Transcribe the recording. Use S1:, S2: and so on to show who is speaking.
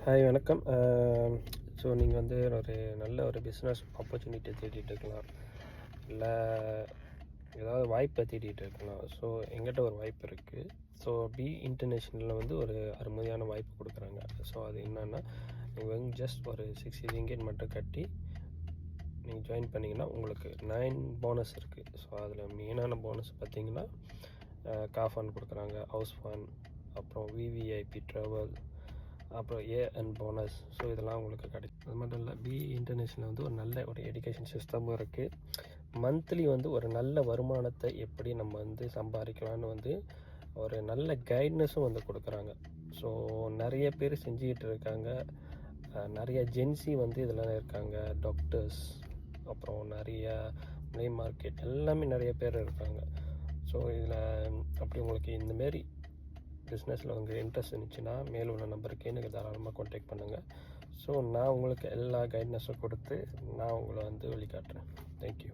S1: Hi வணக்கம். So நீங்கள் வந்து ஒரு நல்ல ஒரு பிஸ்னஸ் ஆப்பர்ச்சுனிட்டி தேடிட்டு இருக்கலாம், இல்லை ஏதாவது வாய்ப்பை தேடிட்டு இருக்கலாம். ஸோ எங்கிட்ட ஒரு வாய்ப்பு இருக்குது. ஸோ பி இன்டர்நேஷ்னலில் வந்து ஒரு அருமையான வாய்ப்பு கொடுக்குறாங்க. ஸோ அது என்னென்னா, நீங்கள் வந்து ஜஸ்ட் ஒரு 60 ரிங்கெட் மட்டும் கட்டி நீங்கள் ஜாயின் பண்ணிங்கன்னா உங்களுக்கு 9 போனஸ் இருக்குது. ஸோ அதில் மெயினான போனஸ் பார்த்தீங்கன்னா கார் ஃபண்ட் கொடுக்குறாங்க, ஹவுஸ் ஃபண்ட், அப்புறம் விவிஐபி ட்ராவல், அப்புறம் ஏஎன் போனஸ். ஸோ இதெல்லாம் உங்களுக்கு கிடைக்கும். அது மட்டும் இல்லை, பி இன்டர்நேஷ்னல் வந்து ஒரு நல்ல ஒரு எஜுகேஷன் சிஸ்டமும் இருக்குது. மந்த்லி வந்து ஒரு நல்ல வருமானத்தை எப்படி நம்ம வந்து சம்பாதிக்கலான்னு வந்து ஒரு நல்ல கைட்னஸும் வந்து கொடுக்குறாங்க. ஸோ நிறைய பேர் செஞ்சுக்கிட்டு இருக்காங்க. நிறைய ஜென்சி வந்து இதில் இருக்காங்க, டாக்டர்ஸ், அப்புறம் நிறைய ப்ளே மார்க்கெட், எல்லாமே நிறைய பேர் இருக்காங்க. ஸோ இதில் அப்படி உங்களுக்கு இந்தமாரி பிஸ்னஸில் உங்களுக்கு இன்ட்ரெஸ்ட் இருந்துச்சுன்னா மேலே உள்ள நம்பருக்கு எனக்கு தாராளமாக கான்டாக்ட் பண்ணுங்கள். ஸோ நான் உங்களுக்கு எல்லா கைட்னஸும் கொடுத்து நான் உங்களை வந்து வழிகாட்டுறேன். தேங்க்யூ.